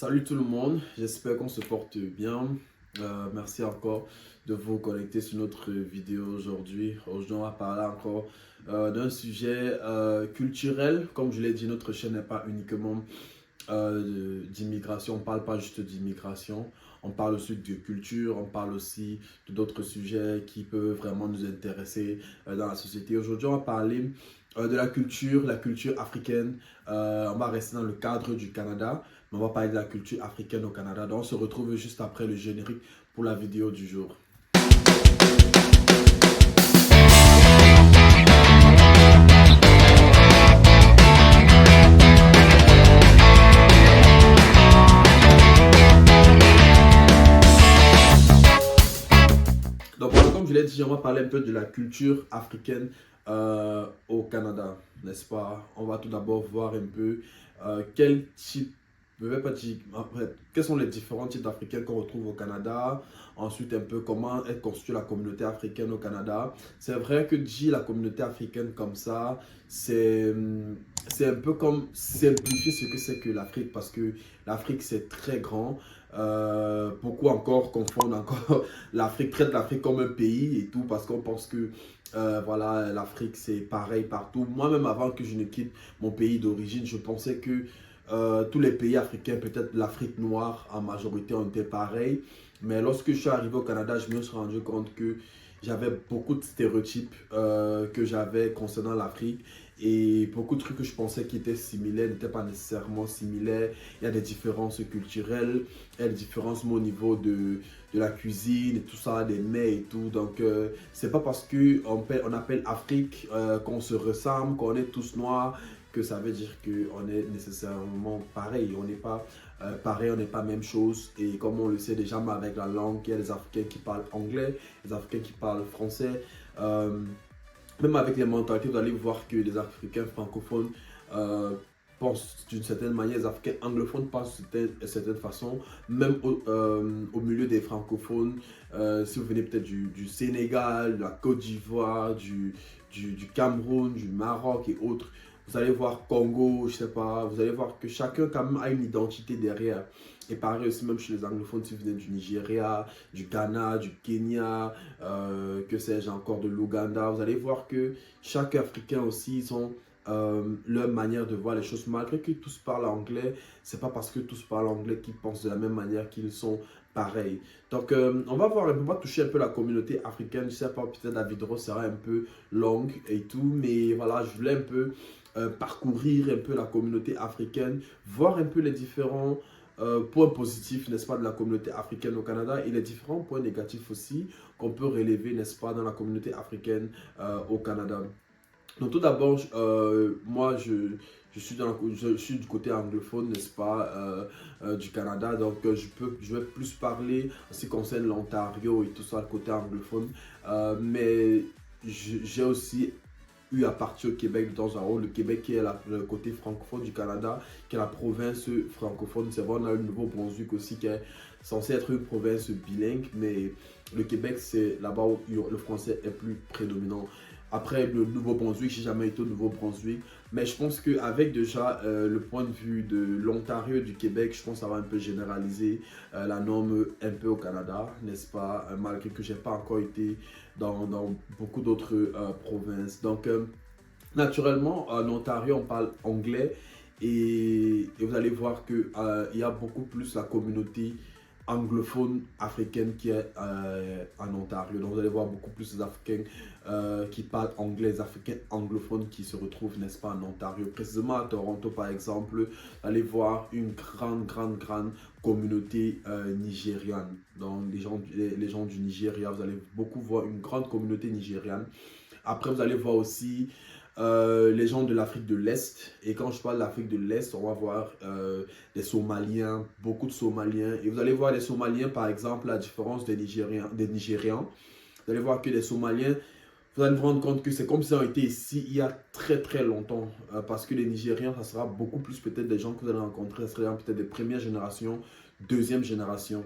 Salut tout le monde, j'espère qu'on se porte bien. Merci encore de vous connecter sur notre vidéo aujourd'hui. Aujourd'hui, on va parler encore d'un sujet culturel. Comme je l'ai dit, notre chaîne n'est pas uniquement d'immigration, on ne parle pas juste d'immigration. On parle aussi de culture, on parle aussi d'autres sujets qui peuvent vraiment nous intéresser dans la société. Aujourd'hui, on va parler de la culture africaine. On va rester dans le cadre du Canada, mais on va parler de la culture africaine au Canada. Donc, on se retrouve juste après le générique pour la vidéo du jour. Donc, voilà, comme je l'ai dit, on va parler un peu de la culture africaine au Canada, n'est-ce pas? On va tout d'abord voir un peu quel type, je vais pas dire, en fait, quels sont les différents types d'Africains qu'on retrouve au Canada. Ensuite, un peu comment est constituée la communauté africaine au Canada. C'est vrai que dire la communauté africaine comme ça, c'est un peu comme simplifier ce que c'est que l'Afrique, parce que l'Afrique c'est très grand. Beaucoup encore confondent encore l'Afrique, traite l'Afrique comme un pays et tout, parce qu'on pense que voilà, l'Afrique c'est pareil partout. Moi-même, avant que je ne quitte mon pays d'origine, je pensais que tous les pays africains, peut-être l'Afrique noire en majorité, ont été pareils. Mais lorsque je suis arrivé au Canada, je me suis rendu compte que j'avais beaucoup de stéréotypes que j'avais concernant l'Afrique. Et beaucoup de trucs que je pensais qui étaient similaires n'étaient pas nécessairement similaires. Il y a des différences culturelles, il y a des différences au niveau de la cuisine et tout ça, des mets et tout. Donc, c'est pas parce qu'on appelle Afrique qu'on se ressemble, qu'on est tous noirs, que ça veut dire qu'on est nécessairement pareil. On n'est pas pareil, on n'est pas même chose. Et comme on le sait déjà, mais avec la langue, il y a des Africains qui parlent anglais, des Africains qui parlent français. Même avec les mentalités, vous allez voir que les Africains francophones pensent d'une certaine manière, les Africains anglophones pensent d'une certaine façon, même au milieu des francophones, si vous venez peut-être du Sénégal, de la Côte d'Ivoire, du Cameroun, du Maroc et autres, vous allez voir Congo, je sais pas, vous allez voir que chacun quand même a une identité derrière. Et pareil aussi même chez les anglophones, si vous venez du Nigeria, du Ghana, du Kenya, que sais-je encore, de l'Ouganda, vous allez voir que chaque Africain aussi, ils ont leur manière de voir les choses. Malgré que tous parlent anglais, c'est pas parce que tous parlent anglais qu'ils pensent de la même manière qu'ils sont pareils. Donc, on va voir, on va toucher un peu la communauté africaine. Je sais pas, peut-être la vidéo sera un peu longue et tout, mais voilà, je voulais un peu parcourir un peu la communauté africaine, voir un peu les différents points positifs, n'est-ce pas, de la communauté africaine au Canada et les différents points négatifs aussi qu'on peut relever, n'est-ce pas, dans la communauté africaine au Canada. Donc tout d'abord, moi je suis du côté anglophone, n'est-ce pas, du Canada. Donc je vais plus parler en ce qui concerne l'Ontario et tout ça, le côté anglophone. Mais j'ai aussi eu à partir au Québec de temps en temps. Le Québec qui est le côté francophone du Canada, qui est la province francophone. C'est vrai, on a le Nouveau-Brunswick aussi qui est censé être une province bilingue, mais le Québec, c'est là-bas où le français est plus prédominant. Après, le Nouveau-Brunswick, j'ai jamais été au Nouveau-Brunswick, mais je pense qu'avec déjà le point de vue de l'Ontario et du Québec, je pense que ça va un peu généraliser la norme un peu au Canada, n'est-ce pas, malgré que j'ai pas encore été dans beaucoup d'autres provinces. Donc, naturellement, en Ontario, on parle anglais et vous allez voir qu'il y a beaucoup plus la communauté anglophone africaine qui est en Ontario. Donc, vous allez voir beaucoup plus d'Africains qui parlent anglais, les Africains anglophones qui se retrouvent, n'est-ce pas, en Ontario. Précisément à Toronto, par exemple, vous allez voir une grande communauté nigériane. Donc, les gens du Nigeria, vous allez beaucoup voir une grande communauté nigériane. Après, vous allez voir aussi les gens de l'Afrique de l'Est. Et quand je parle de l'Afrique de l'Est, on va voir des Somaliens, beaucoup de Somaliens. Et vous allez voir les Somaliens, par exemple, la différence des Nigérians. Vous allez voir que les Somaliens, vous allez vous rendre compte que c'est comme si on était ici il y a très longtemps. Parce que les Nigériens, ça sera beaucoup plus peut-être des gens que vous allez rencontrer. Ça sera peut-être des premières générations, deuxième génération.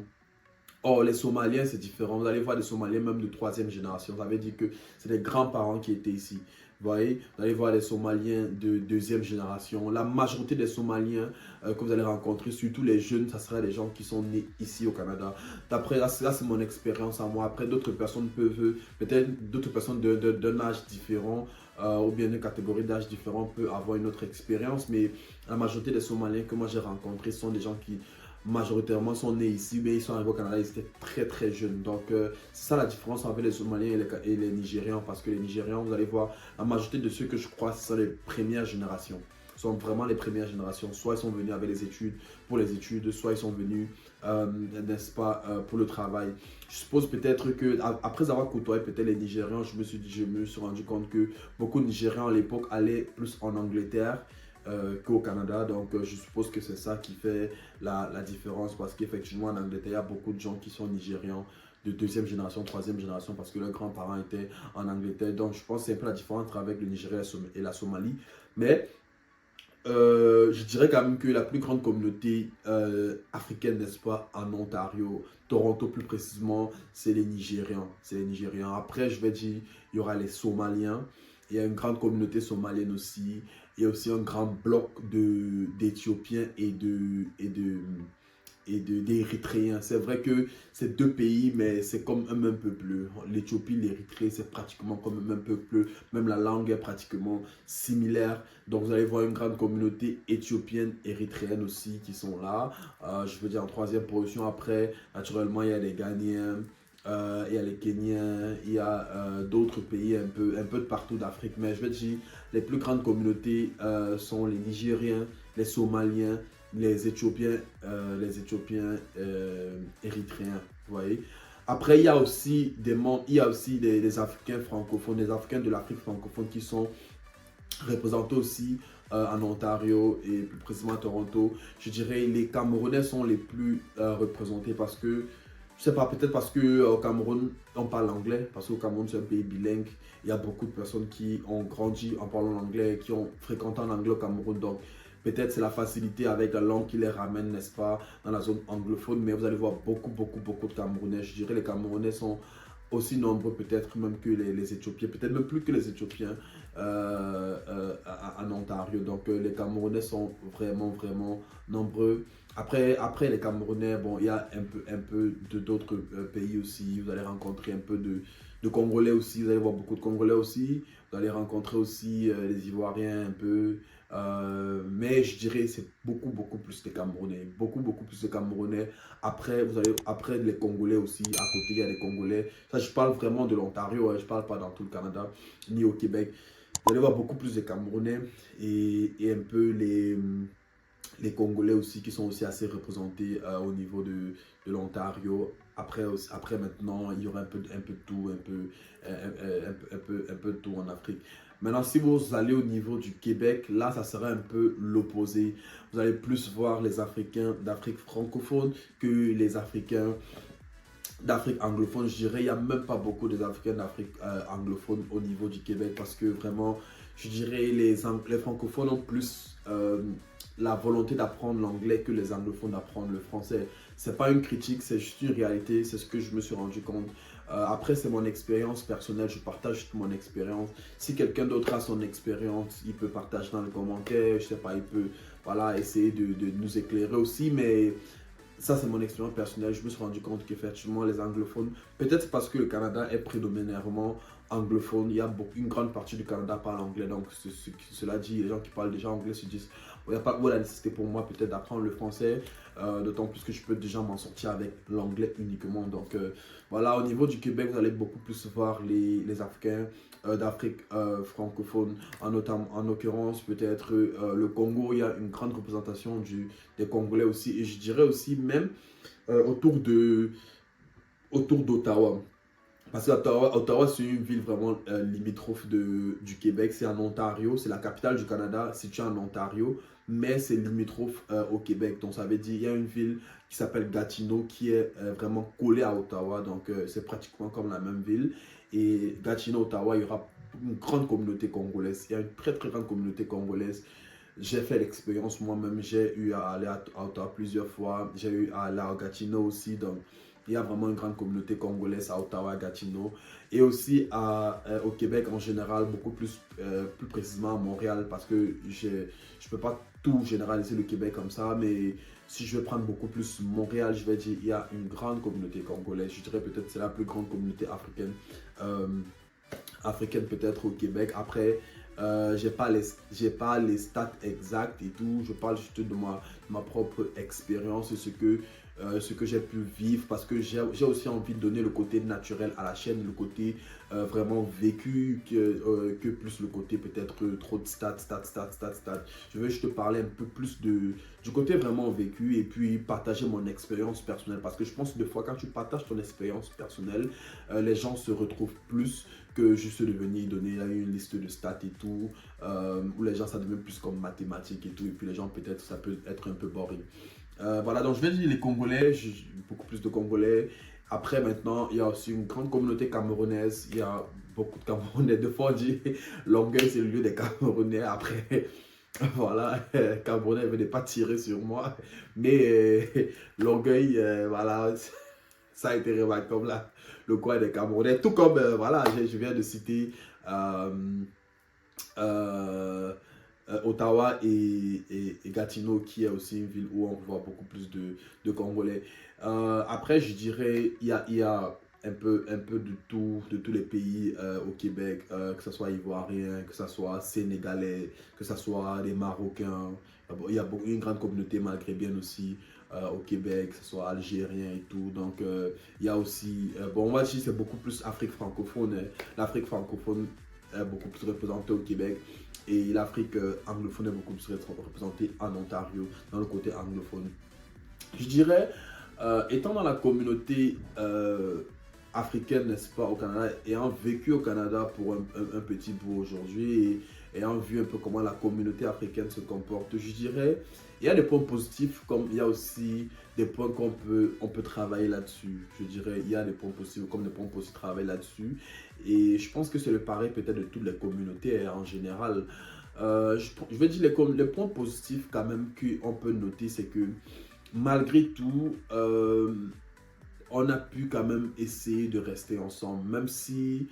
Or, les Somaliens, c'est différent. Vous allez voir des Somaliens même de troisième génération. Ça veut dire que c'est des grands-parents qui étaient ici. Vous voyez, vous allez voir les Somaliens de deuxième génération. La majorité des Somaliens que vous allez rencontrer, surtout les jeunes, ça sera les gens qui sont nés ici au Canada. D'après, là, c'est mon expérience à moi. Après, d'autres personnes peuvent, peut-être d'autres personnes d'un âge différent ou bien d'une catégorie d'âge différent peuvent avoir une autre expérience. Mais la majorité des Somaliens que moi j'ai rencontrés sont des gens qui majoritairement sont nés ici, mais ils sont arrivés au Canada, ils étaient très très jeunes. Donc c'est ça la différence avec les Somaliens et les Nigérians, parce que les Nigérians, vous allez voir, la majorité de ceux que je crois, ce sont les premières générations. Ce sont vraiment les premières générations. Soit ils sont venus avec les études, pour les études, soit ils sont venus, n'est-ce pas, pour le travail. Je suppose peut-être que, après avoir côtoyé peut-être les Nigérians, je me suis rendu compte que beaucoup de Nigérians à l'époque allaient plus en Angleterre qu'au Canada. Donc, je suppose que c'est ça qui fait la différence, parce qu'effectivement, en Angleterre, il y a beaucoup de gens qui sont nigérians de deuxième génération, troisième génération, parce que leurs grands-parents étaient en Angleterre. Donc, je pense que c'est un peu la différence avec le Nigeria et la Somalie. Mais je dirais quand même que la plus grande communauté africaine, n'est-ce pas, en Ontario, Toronto plus précisément, c'est les Nigérians. C'est les Nigérians. Après, je vais dire, il y aura les Somaliens. Il y a une grande communauté somalienne aussi. Il y a aussi un grand bloc d'Éthiopiens d'Érythréens. C'est vrai que c'est deux pays, mais c'est comme un même peuple. L'Éthiopie, l'Érythrée, c'est pratiquement comme un même peuple. Même la langue est pratiquement similaire. Donc vous allez voir une grande communauté éthiopienne, érythréenne aussi qui sont là. Je veux dire en troisième position. Après, naturellement, il y a les Ghanéens. Il y a les Kenyans, il y a d'autres pays un peu de partout d'Afrique. Mais je vais dire, les plus grandes communautés sont les Nigériens, les Somaliens, les Éthiopiens érythréens, vous voyez. Après, il y a aussi des Africains francophones, des Africains de l'Afrique francophone qui sont représentés aussi en Ontario et plus précisément à Toronto. Je dirais les Camerounais sont les plus représentés parce que, je sais pas, peut-être parce qu'au Cameroun, on parle anglais, parce qu'au Cameroun, c'est un pays bilingue. Il y a beaucoup de personnes qui ont grandi en parlant anglais, qui ont fréquenté en anglais au Cameroun. Donc, peut-être c'est la facilité avec la langue qui les ramène, n'est-ce pas, dans la zone anglophone. Mais vous allez voir beaucoup de Camerounais. Je dirais les Camerounais sont aussi nombreux peut-être même que les Éthiopiens, peut-être même plus que les Éthiopiens en Ontario. Donc les Camerounais sont vraiment nombreux. Après les Camerounais, bon, il y a un peu d'autres pays aussi. Vous allez rencontrer un peu de Congolais aussi. Vous allez voir beaucoup de Congolais aussi. Vous allez rencontrer aussi les Ivoiriens un peu. Mais je dirais c'est beaucoup plus de Camerounais. Beaucoup plus de Camerounais. Après les Congolais aussi. À côté, il y a les Congolais. Ça, je parle vraiment de l'Ontario. Hein, je parle pas dans tout le Canada ni au Québec. Vous allez voir beaucoup plus de Camerounais et un peu les Congolais aussi qui sont aussi assez représentés au niveau de l'Ontario. Après maintenant, il y aura un peu de tout, un peu de tout en Afrique. Maintenant, si vous allez au niveau du Québec, là, ça sera un peu l'opposé. Vous allez plus voir les Africains d'Afrique francophone que les Africains d'Afrique anglophone. Je dirais, il n'y a même pas beaucoup d'Africains d'Afrique anglophone au niveau du Québec parce que vraiment, je dirais, les francophones ont plus la volonté d'apprendre l'anglais que les anglophones d'apprendre le français. C'est pas une critique, c'est juste une réalité, c'est ce que je me suis rendu compte. Après, c'est mon expérience personnelle, je partage juste mon expérience. Si quelqu'un d'autre a son expérience, il peut partager dans les commentaires, je sais pas, il peut voilà, essayer de nous éclairer aussi, mais ça, c'est mon expérience personnelle. Je me suis rendu compte qu'effectivement, les anglophones, peut-être parce que le Canada est prédominamment anglophone, il y a une grande partie du Canada parle anglais. Donc, cela dit, les gens qui parlent déjà anglais se disent, il n'y a pas la nécessité pour moi peut-être d'apprendre le français, d'autant plus que je peux déjà m'en sortir avec l'anglais uniquement. Donc, voilà, au niveau du Québec, vous allez beaucoup plus voir les Africains d'Afrique francophone, en l'occurrence peut-être le Congo. Il y a une grande représentation des Congolais aussi, et je dirais aussi même autour d'Ottawa. Parce qu'Ottawa, c'est une ville vraiment limitrophe du Québec. C'est en Ontario, c'est la capitale du Canada, située en Ontario, mais c'est limitrophe au Québec. Donc, ça veut dire qu'il y a une ville qui s'appelle Gatineau qui est vraiment collée à Ottawa. Donc, c'est pratiquement comme la même ville. Et Gatineau, Ottawa, il y aura une grande communauté congolaise. Il y a une très grande communauté congolaise. j'ai fait l'expérience moi-même, j'ai eu à aller à Ottawa plusieurs fois, j'ai eu à aller à Gatineau aussi, donc il y a vraiment une grande communauté congolaise à Ottawa, à Gatineau, et aussi au Québec en général, beaucoup plus, plus précisément à Montréal, parce que je ne peux pas tout généraliser le Québec comme ça, mais si je veux prendre beaucoup plus Montréal, je vais dire il y a une grande communauté congolaise, je dirais peut-être c'est la plus grande communauté africaine. Euh, Africaine peut-être au Québec. Après, j'ai pas les stats exactes et tout. Je parle juste de ma propre expérience, ce que j'ai pu vivre parce que j'ai aussi envie de donner le côté naturel à la chaîne, le côté vraiment vécu que plus le côté peut-être trop de stats. Je veux juste te parler un peu plus du côté vraiment vécu et puis partager mon expérience personnelle parce que je pense que des fois quand tu partages ton expérience personnelle, les gens se retrouvent plus que juste de venir donner une liste de stats et tout, où les gens ça devient plus comme mathématiques et tout, et puis les gens peut-être ça peut être un peu boring. Voilà, donc je vais dire les Congolais, j'ai beaucoup plus de Congolais. Après maintenant, il y a aussi une grande communauté camerounaise, il y a beaucoup de Camerounais. De fois on dit Longueuil c'est le lieu des Camerounais, après voilà, Camerounais ne venez pas tirer sur moi, mais Longueuil, voilà, ça a été remarqué comme là, le coin des Camerounais. Tout comme, voilà, je viens de citer euh, euh, Ottawa et Gatineau, qui est aussi une ville où on voit beaucoup plus de Congolais. Après, je dirais, il y a un peu de tous les pays au Québec, que ce soit ivoirien, que ce soit sénégalais, que ce soit les Marocains. Bon, il y a une grande communauté maghrébienne aussi au Québec, que ce soit algérien et tout. Donc, il y a aussi, bon, moi, je c'est beaucoup plus Afrique francophone. Hein. L'Afrique francophone est beaucoup plus représentée au Québec. Et l'Afrique anglophone est beaucoup plus représentée en Ontario, dans le côté anglophone. Je dirais, étant dans la communauté africaine, n'est-ce pas, au Canada, ayant vécu au Canada pour un petit bout aujourd'hui et ayant vu un peu comment la communauté africaine se comporte, je dirais, il y a des points positifs comme il y a aussi des points on peut travailler là-dessus. Je dirais, il y a des points positifs comme des points positifs travailler là-dessus. Et je pense que c'est le pareil peut-être de toutes les communautés en général. Je vais dire les points positifs quand même qu'on peut noter, c'est que malgré tout, on a pu quand même essayer de rester ensemble, même si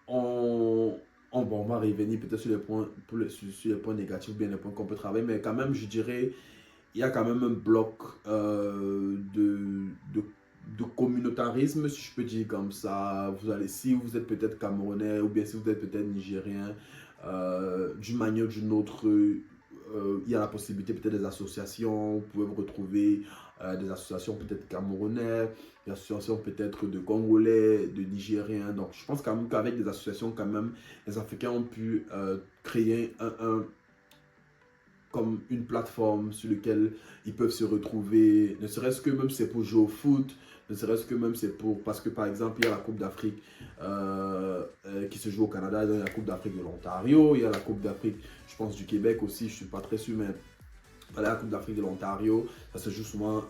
bon, on va revenir peut-être sur les points, sur les points négatifs, bien les points qu'on peut travailler, mais quand même, je dirais, il y a quand même un bloc de communautarisme, si je peux dire comme ça. Vous allez, si vous êtes peut-être camerounais ou bien si vous êtes peut-être nigérien, d'une manière ou d'une autre, il y a la possibilité peut-être des associations, vous pouvez vous retrouver des associations peut-être camerounais, des associations peut-être de Congolais, de Nigériens. Donc je pense quand même qu'avec des associations quand même, les Africains ont pu créer comme une plateforme sur laquelle ils peuvent se retrouver, ne serait-ce que même c'est pour jouer au foot, ne serait-ce que même c'est pour, parce que par exemple il y a la Coupe d'Afrique qui se joue au Canada, il y a la Coupe d'Afrique de l'Ontario, il y a la Coupe d'Afrique, je pense du Québec aussi, je ne suis pas très sûr, mais voilà, la Coupe d'Afrique de l'Ontario, ça se joue souvent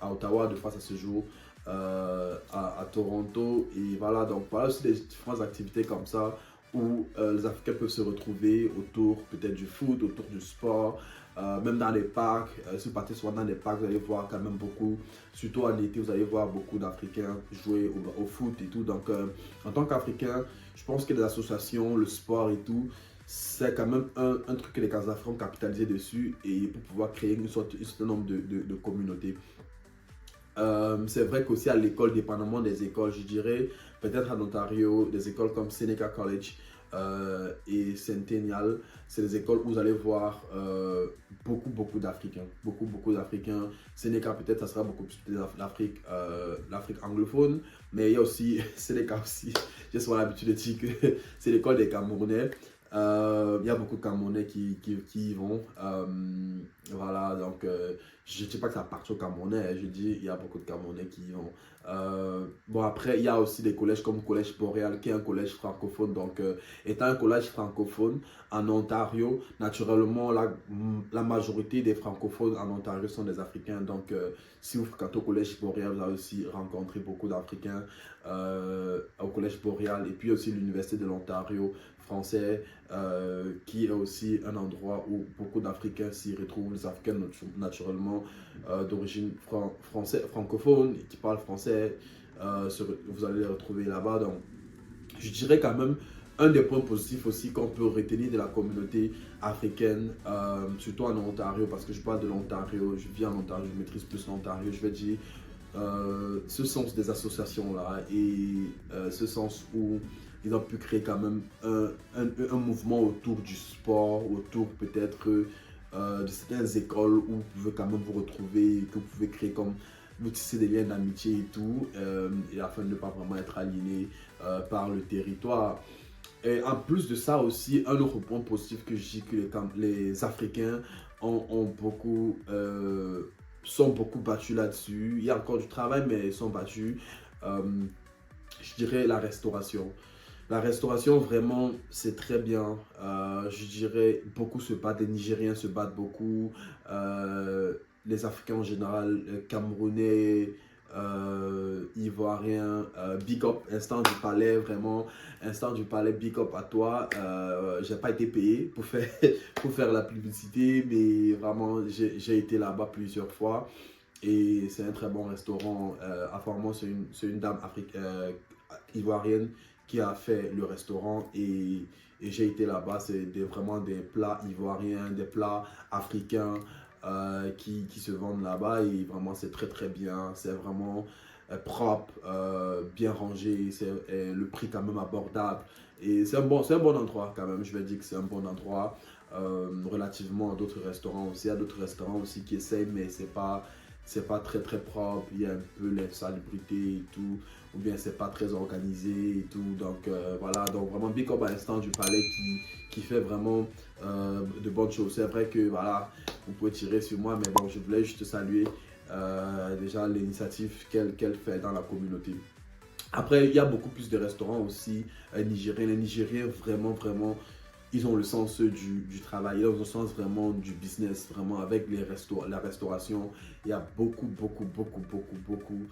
à Ottawa, des fois ça se joue à Toronto, et voilà, donc voilà aussi des différentes activités comme ça où les Africains peuvent se retrouver autour peut-être du foot, autour du sport, même dans les parcs. Si vous partez souvent dans les parcs, vous allez voir quand même beaucoup, surtout en été, vous allez voir beaucoup d'Africains jouer au foot et tout. Donc, en tant qu'Africain, je pense que les associations, le sport et tout, c'est quand même un truc que les Africains ont capitalisé dessus et pour pouvoir créer un certain nombre de communautés. C'est vrai qu'aussi à l'école, dépendamment des écoles, je dirais, peut-être en Ontario, des écoles comme Seneca College et Centennial, c'est des écoles où vous allez voir beaucoup d'Africains. Beaucoup d'Africains. Seneca, peut-être, ça sera beaucoup plus l'Afrique anglophone, mais il y a aussi Seneca aussi. J'ai souvent l'habitude de dire que c'est l'école des Camerounais. Il y a beaucoup de Camerounais qui y vont. Voilà, donc Je ne dis pas que ça appartient aux Camerounais, hein, je dis il y a beaucoup de Camerounais qui y vont. Bon, après, il y a aussi des collèges comme le Collège Boréal, qui est un collège francophone. Donc, étant un collège francophone en Ontario, naturellement, la majorité des francophones en Ontario sont des Africains. Donc, si vous fréquentez au Collège Boréal, vous allez aussi rencontrer beaucoup d'Africains au Collège Boréal. Et puis aussi l'Université de l'Ontario français, qui est aussi un endroit où beaucoup d'Africains s'y retrouvent. Les Africains, naturellement, d'origine francophone, qui parlent français, vous allez les retrouver là-bas. Donc, je dirais quand même un des points positifs aussi qu'on peut retenir de la communauté africaine, surtout en Ontario, parce que je parle de l'Ontario, je vis en Ontario, je maîtrise plus l'Ontario, je vais dire ce sens des associations-là et ce sens où ils ont pu créer quand même un mouvement autour du sport, autour peut-être de certaines écoles où vous pouvez quand même vous retrouver, que vous pouvez créer comme vous tissez des liens d'amitié et tout, et afin de ne pas vraiment être aliéné par le territoire. Et en plus de ça aussi, un autre point positif que je dis que les Africains beaucoup, sont beaucoup battus là-dessus. Il y a encore du travail, mais ils sont battus. Euh, je dirais la restauration. La restauration, vraiment, c'est très bien. Je dirais, beaucoup se battent, les Nigériens se battent beaucoup. Les Africains en général, Camerounais, Ivoiriens, big up, instant du palais, vraiment, instant du palais, big up à toi. J'ai pas été payé pour faire, pour faire la publicité, mais vraiment, j'ai été là-bas plusieurs fois. Et c'est un très bon restaurant. Apparemment, c'est une dame ivoirienne qui a fait le restaurant et j'ai été là-bas. C'est vraiment des plats ivoiriens, des plats africains qui se vendent là-bas et vraiment c'est très très bien. C'est vraiment propre, bien rangé, le prix quand même abordable. Et c'est un bon endroit quand même, je vais dire que c'est un bon endroit relativement à d'autres restaurants aussi. Il y a d'autres restaurants aussi qui essayent, mais c'est pas très très propre, il y a un peu l'insalubrité et tout, ou bien c'est pas très organisé et tout. Donc voilà, donc vraiment big up à l'instant du palais qui fait vraiment de bonnes choses. C'est vrai que voilà, vous pouvez tirer sur moi, mais bon, je voulais juste saluer déjà l'initiative qu'elle fait dans la communauté. Après, il y a beaucoup plus de restaurants aussi nigériens. Les Nigériens, vraiment, vraiment, ils ont le sens du travail, ils ont le sens vraiment du business, vraiment avec la restauration. Il y a beaucoup, beaucoup, beaucoup, beaucoup, beaucoup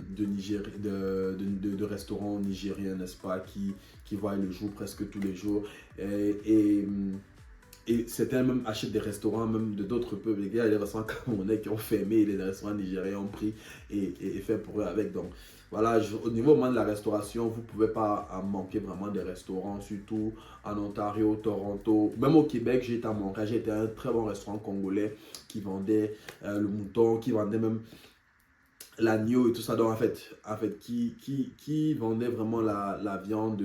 de restaurants nigériens, n'est-ce pas, qui voient le jour presque tous les jours. Et certains même achètent des restaurants même de d'autres peuples. Il y a des restaurants camerounais qui ont fermé et les restaurants nigériens ont pris et fait pour eux avec. Donc voilà, au niveau de la restauration, vous ne pouvez pas en manquer vraiment des restaurants, surtout en Ontario, Toronto. Même au Québec, j'ai été à Montréal, j'ai été à un très bon restaurant congolais qui vendait le mouton, qui vendait même l'agneau et tout ça. Donc en fait qui vendait vraiment la viande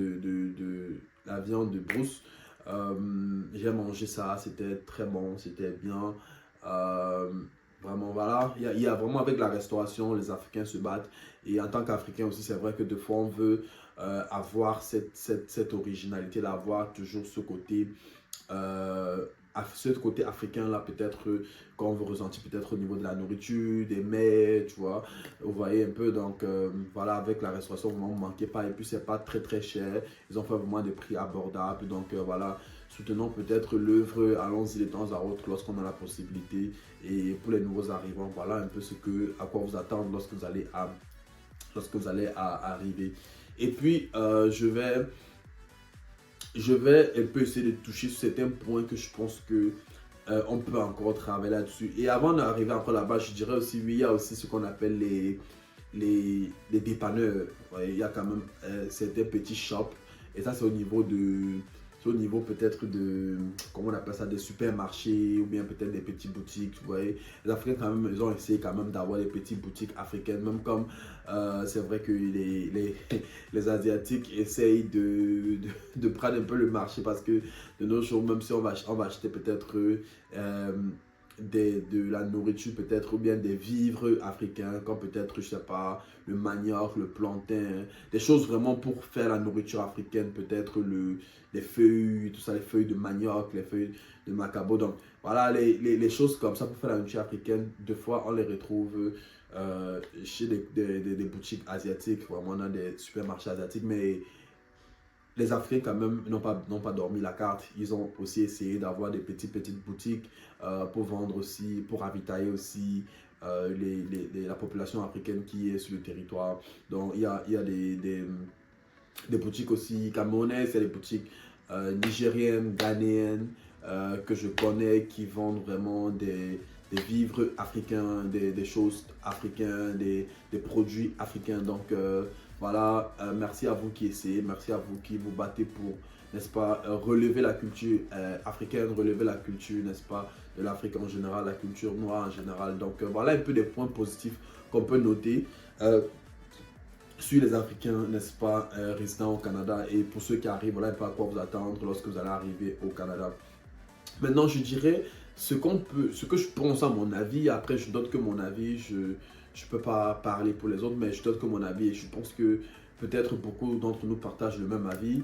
la viande de brousse. J'ai mangé ça, c'était très bon, c'était bien. Euh, Vraiment, voilà, il y a vraiment avec la restauration, les Africains se battent. Et en tant qu'Africain aussi, c'est vrai que des fois, on veut avoir cette originalité-là, avoir toujours euh, ce côté africain-là, peut-être qu'on veut ressentir peut-être au niveau de la nourriture, des mets, tu vois. Vous voyez un peu, donc voilà, avec la restauration, vraiment, ne manquez pas. Et puis, c'est pas très très cher. Ils ont fait vraiment des prix abordables. Donc voilà, soutenons peut-être l'œuvre, allons-y de temps à autre lorsqu'on a la possibilité. Et pour les nouveaux arrivants, voilà un peu à quoi vous attendre lorsque vous allez arriver. Et puis, je vais un peu essayer de toucher sur certains points que je pense que on peut encore travailler là-dessus. Et avant d'arriver encore là-bas, je dirais aussi, oui, il y a aussi ce qu'on appelle les dépanneurs. Ouais, il y a quand même certains petits shops. Et ça, c'est au niveau peut-être de, comment on appelle ça, des supermarchés ou bien peut-être des petites boutiques. Vous voyez, les Africains, quand même, ils ont essayé quand même d'avoir des petites boutiques africaines, même comme c'est vrai que les Asiatiques essayent de prendre un peu le marché parce que de nos jours, même si on va acheter peut-être de la nourriture peut-être, ou bien des vivres africains, comme peut-être, je sais pas, le manioc, le plantain, des choses vraiment pour faire la nourriture africaine, peut-être les feuilles, tout ça, les feuilles de manioc, les feuilles de macabo. Donc voilà, les choses comme ça pour faire la nourriture africaine, deux fois on les retrouve chez des boutiques asiatiques, vraiment dans des supermarchés asiatiques, mais les Africains quand même n'ont pas dormi la carte. Ils ont aussi essayé d'avoir des petites boutiques pour vendre aussi, pour ravitailler aussi la population africaine qui est sur le territoire. Donc il y a des boutiques aussi camerounaises, il y a des boutiques nigériennes, ghanéennes que je connais qui vendent vraiment des vivres africains, des choses africaines, des produits africains. Donc voilà, merci à vous qui essayez, merci à vous qui vous battez pour, n'est-ce pas, relever la culture africaine, relever la culture, n'est-ce pas, de l'Afrique en général, la culture noire en général. Donc voilà un peu des points positifs qu'on peut noter sur les Africains, n'est-ce pas, résidant au Canada. Et pour ceux qui arrivent, voilà un peu à quoi vous attendre lorsque vous allez arriver au Canada. Maintenant, je dirais ce que je pense à mon avis. Après, je donne que mon avis. Je ne peux pas parler pour les autres, mais je donne que mon avis. Et je pense que peut-être beaucoup d'entre nous partagent le même avis.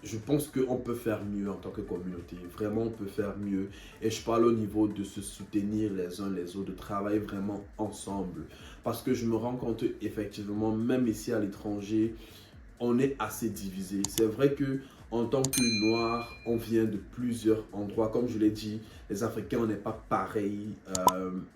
Je pense qu'on peut faire mieux en tant que communauté. Vraiment, on peut faire mieux. Et je parle au niveau de se soutenir les uns les autres, de travailler vraiment ensemble. Parce que je me rends compte, effectivement, même ici à l'étranger, on est assez divisé. C'est vrai que en tant que Noirs, on vient de plusieurs endroits. Comme je l'ai dit, les Africains, on n'est pas pareil.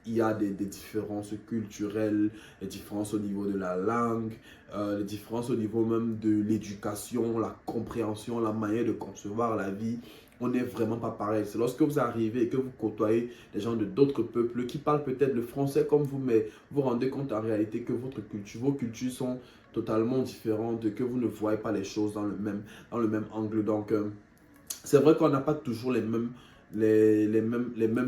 Il y a des différences culturelles, des différences au niveau de la langue, des différences au niveau même de l'éducation, la compréhension, la manière de concevoir la vie. On n'est vraiment pas pareil. C'est lorsque vous arrivez et que vous côtoyez des gens de d'autres peuples qui parlent peut-être le français comme vous, mais vous vous rendez compte en réalité que vos cultures sont totalement différentes, que vous ne voyez pas les choses dans le même angle. Donc, c'est vrai qu'on n'a pas toujours les mêmes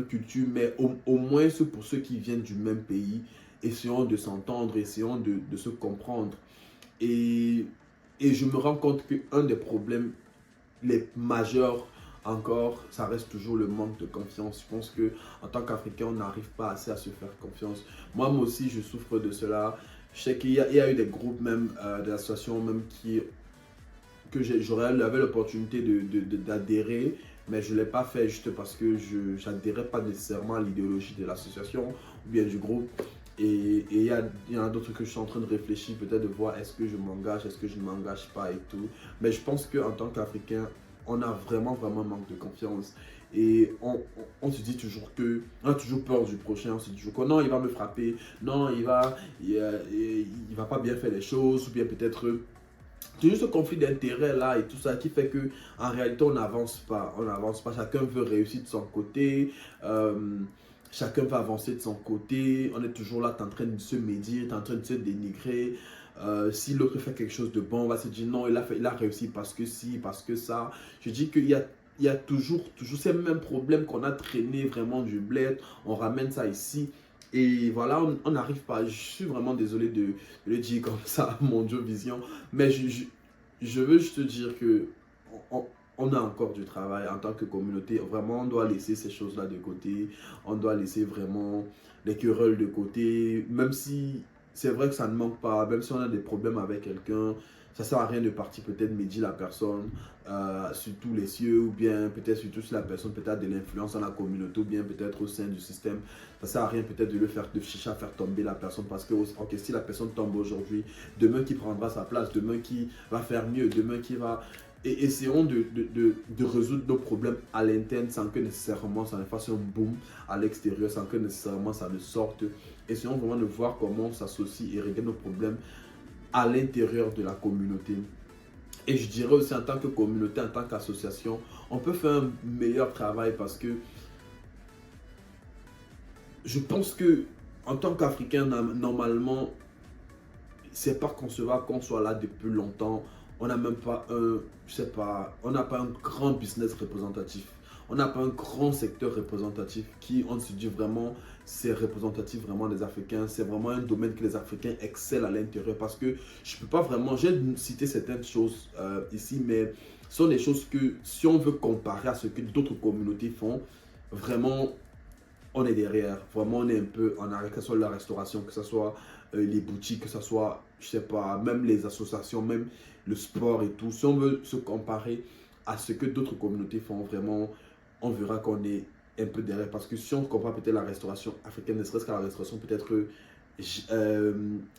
cultures, mais au moins pour ceux qui viennent du même pays, essayons de s'entendre, essayons de se comprendre. Et, et je me rends compte qu'un des problèmes les majeurs encore, ça reste toujours le manque de confiance. Je pense que en tant qu'Africain, on n'arrive pas assez à se faire confiance. Moi aussi, je souffre de cela. Je sais qu'il y a eu des groupes même, des associations même que j'aurais l'opportunité d'adhérer, mais je ne l'ai pas fait juste parce que je n'adhérais pas nécessairement à l'idéologie de l'association ou bien du groupe. Et il y en a d'autres que je suis en train de réfléchir, peut-être de voir est-ce que je m'engage, est-ce que je ne m'engage pas et tout. Mais je pense qu'en tant qu'Africain, on a vraiment un manque de confiance. Et on se dit toujours on a toujours peur du prochain, on se dit toujours que non, il va me frapper, non, il va pas bien faire les choses, ou bien peut-être toujours ce conflit d'intérêts là et tout ça qui fait que en réalité on n'avance pas, chacun veut réussir de son côté, chacun va avancer de son côté, on est toujours là, t'es en train de se médire, t'es en train de se dénigrer. Si l'autre fait quelque chose de bon, on va se dire non, il a réussi parce que si, parce que ça. Je dis qu'il y a toujours ces mêmes problèmes qu'on a traîné vraiment du bled, on ramène ça ici. Et voilà, on n'arrive pas. Je suis vraiment désolé de le dire comme ça, mon Dieu Vision. Mais je veux juste te dire que on, on a encore du travail en tant que communauté. Vraiment, on doit laisser ces choses-là de côté. On doit laisser vraiment les querelles de côté. Même si c'est vrai que ça ne manque pas, même si on a des problèmes avec quelqu'un, ça ne sert à rien de partir peut-être médire la personne sur tous les cieux, ou bien peut-être surtout si la personne peut-être de l'influence dans la communauté, ou bien peut-être au sein du système. Ça ne sert à rien peut-être de chercher à faire tomber la personne, parce que ok, si la personne tombe aujourd'hui, demain qui prendra sa place, demain qui va faire mieux, demain qui va... Et essayons de résoudre nos problèmes à l'interne sans que nécessairement ça ne fasse un boom à l'extérieur, sans que nécessairement ça ne sorte. Essayons vraiment de voir comment on s'associe et régler nos problèmes à l'intérieur de la communauté. Et je dirais aussi en tant que communauté, en tant qu'association, on peut faire un meilleur travail parce que je pense que en tant qu'Africain, normalement, c'est pas concevable qu'on soit là depuis longtemps. On n'a même pas on n'a pas un grand business représentatif. On n'a pas un grand secteur représentatif qui, on se dit vraiment, c'est représentatif vraiment des Africains. C'est vraiment un domaine que les Africains excellent à l'intérieur parce que je peux pas vraiment, j'ai cité certaines choses ici, mais ce sont des choses que si on veut comparer à ce que d'autres communautés font, vraiment, on est derrière. Vraiment, on est un peu en arrière, que ce soit la restauration, que ce soit les boutiques, que ce soit, je sais pas, même les associations, même le sport et tout. Si on veut se comparer à ce que d'autres communautés font, vraiment, on verra qu'on est un peu derrière. Parce que si on compare peut-être la restauration africaine, ne serait-ce qu'à la restauration peut-être euh,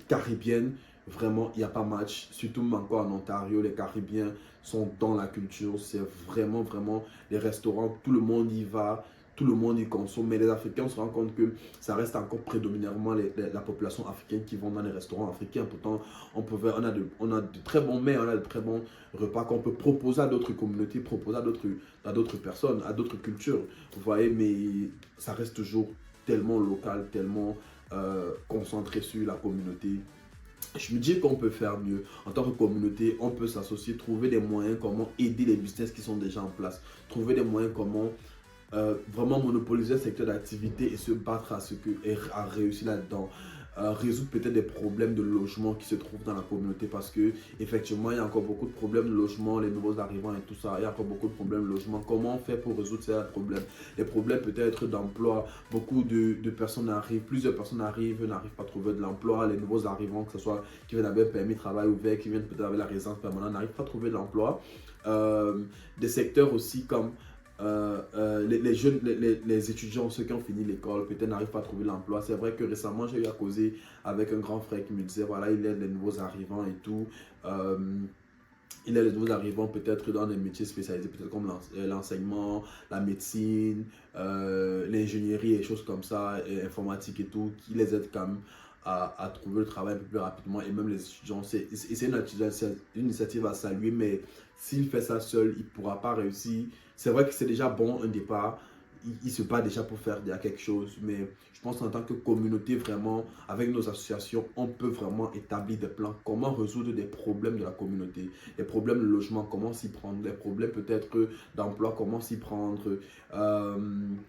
caribéenne, vraiment, il n'y a pas match. Surtout encore en Ontario, les Caribéens sont dans la culture. C'est vraiment, vraiment, les restaurants, tout le monde y va, tout le monde y consomme. Mais les Africains, on se rend compte que ça reste encore prédominamment la population africaine qui vont dans les restaurants africains. Pourtant, on a de très bons mets, on a de très bons repas qu'on peut proposer à d'autres communautés, proposer à d'autres personnes, à d'autres cultures. Vous voyez, mais ça reste toujours tellement local, tellement concentré sur la communauté. Je me dis qu'on peut faire mieux. En tant que communauté, on peut s'associer, trouver des moyens comment aider les business qui sont déjà en place. Trouver des moyens comment vraiment monopoliser le secteur d'activité et se battre à réussir là-dedans. Résoudre peut-être des problèmes de logement qui se trouvent dans la communauté parce que effectivement il y a encore beaucoup de problèmes de logement, les nouveaux arrivants et tout ça, il y a encore beaucoup de problèmes de logement. Comment on fait pour résoudre ces problèmes? Les problèmes peut-être d'emploi, beaucoup de personnes arrivent, plusieurs personnes n'arrivent pas à trouver de l'emploi, les nouveaux arrivants, que ce soit qui viennent avec un permis de travail ouvert, qui viennent peut-être avec la résidence permanente, n'arrivent pas à trouver de l'emploi. Des secteurs aussi comme les jeunes, les étudiants, ceux qui ont fini l'école, peut-être n'arrivent pas à trouver l'emploi. C'est vrai que récemment, j'ai eu à causer avec un grand frère qui me disait, voilà, il aide les nouveaux arrivants et tout. Il aide les nouveaux arrivants peut-être dans des métiers spécialisés, peut-être comme l'enseignement, la médecine, l'ingénierie et choses comme ça, et informatique et tout, qui les aide quand même à trouver le travail un peu plus rapidement. Et même les étudiants, c'est une initiative à saluer, mais s'il fait ça seul, il ne pourra pas réussir. C'est vrai que c'est déjà bon un départ, il se bat déjà pour faire déjà quelque chose, mais je pense qu'en tant que communauté, vraiment, avec nos associations, on peut vraiment établir des plans, comment résoudre des problèmes de la communauté, les problèmes de logement, comment s'y prendre, les problèmes peut-être d'emploi, comment s'y prendre,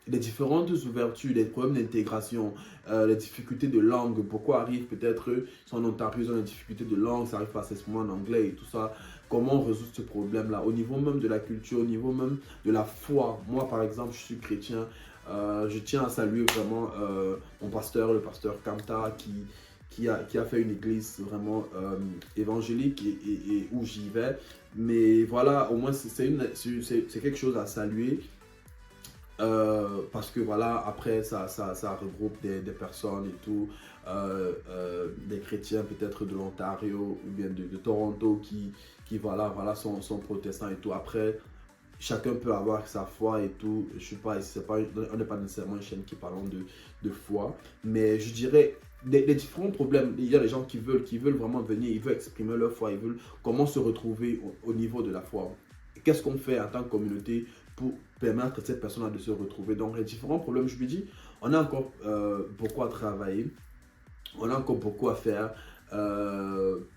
les différentes ouvertures, les problèmes d'intégration, les difficultés de langue, pourquoi arrive peut-être, si en Ontario, ils ont des difficultés de langue, ça arrive pas forcément en anglais et tout ça. Comment résoudre ce problème-là au niveau même de la culture, au niveau même de la foi. Moi, par exemple, je suis chrétien. Je tiens à saluer vraiment mon pasteur, le pasteur Kamta, qui a fait une église vraiment évangélique et où j'y vais. Mais voilà, au moins, c'est quelque chose à saluer. Parce que voilà, après ça regroupe des personnes et tout, des chrétiens peut-être de l'Ontario ou bien de Toronto qui voilà, sont protestants et tout. Après, chacun peut avoir sa foi et tout. Je suis pas, on n'est pas nécessairement une chaîne qui parle de foi, mais je dirais les différents problèmes. Il y a des gens qui veulent vraiment venir, ils veulent exprimer leur foi, ils veulent comment se retrouver au niveau de la foi. Qu'est-ce qu'on fait en tant que communauté pour permettre à cette personne de se retrouver? Donc les différents problèmes, je me dis, on a encore beaucoup à travailler, on a encore beaucoup à faire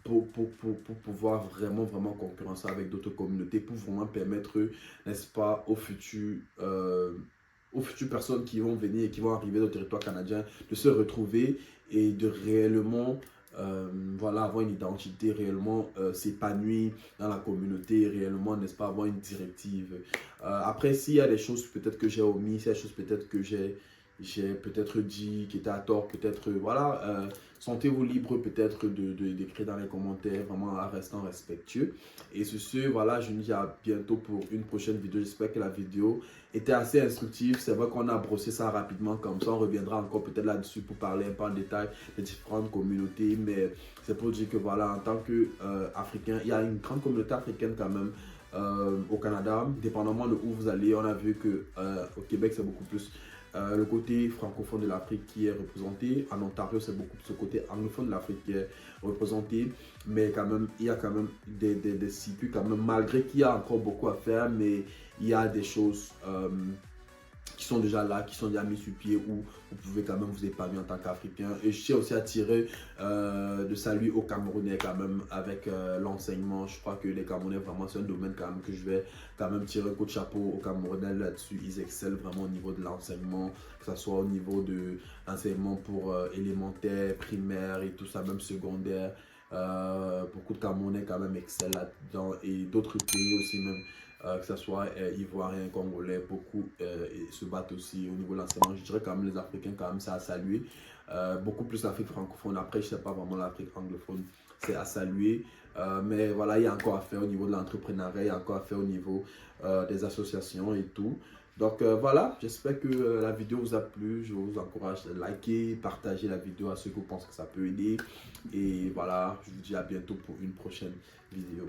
pour pouvoir vraiment concurrencer avec d'autres communautés, pour vraiment permettre, n'est-ce pas, aux futures personnes qui vont venir et qui vont arriver au territoire canadien de se retrouver et de réellement voilà, avoir une identité, réellement s'épanouir dans la communauté, réellement, n'est-ce pas, avoir une directive. Après, s'il y a des choses peut-être que j'ai omis, s'il y a des choses peut-être que j'ai peut-être dit qui était à tort, peut-être, voilà, sentez-vous libre peut-être d'écrire dans les commentaires, vraiment en restant respectueux. Et sur ce, voilà, je vous dis à bientôt pour une prochaine vidéo. J'espère que la vidéo était assez instructive. C'est vrai qu'on a brossé ça rapidement comme ça. On reviendra encore peut-être là-dessus pour parler un peu en détail des différentes communautés. Mais c'est pour dire que voilà, en tant qu'Africain, il y a une grande communauté africaine quand même. Au Canada, dépendamment de où vous allez, on a vu que au Québec c'est beaucoup plus le côté francophone de l'Afrique qui est représenté. En Ontario, c'est beaucoup plus le côté anglophone de l'Afrique qui est représenté. Mais quand même, il y a quand même des circuits, quand même, malgré qu'il y a encore beaucoup à faire, mais il y a des choses qui sont déjà là, qui sont déjà mis sur pied, où vous pouvez quand même vous épanouir en tant qu'Africain. Et je tiens aussi à tirer de salut aux Camerounais quand même avec l'enseignement. Je crois que les Camerounais, vraiment, c'est un domaine quand même que je vais quand même tirer un coup de chapeau aux Camerounais là-dessus. Ils excellent vraiment au niveau de l'enseignement, que ce soit au niveau de l'enseignement pour élémentaire, primaire et tout ça, même secondaire. Beaucoup de Camerounais quand même excellent là-dedans et d'autres pays aussi même que ce soit ivoiriens, congolais, beaucoup se battent aussi au niveau de l'enseignement. Je dirais quand même les Africains, quand même, c'est à saluer. Beaucoup plus l'Afrique francophone. Après, je ne sais pas vraiment l'Afrique anglophone, c'est à saluer. Mais voilà, il y a encore à faire au niveau de l'entrepreneuriat, il y a encore à faire au niveau des associations et tout. Donc voilà, j'espère que la vidéo vous a plu. Je vous encourage à liker, partager la vidéo à ceux que vous pensez que ça peut aider. Et voilà, je vous dis à bientôt pour une prochaine vidéo.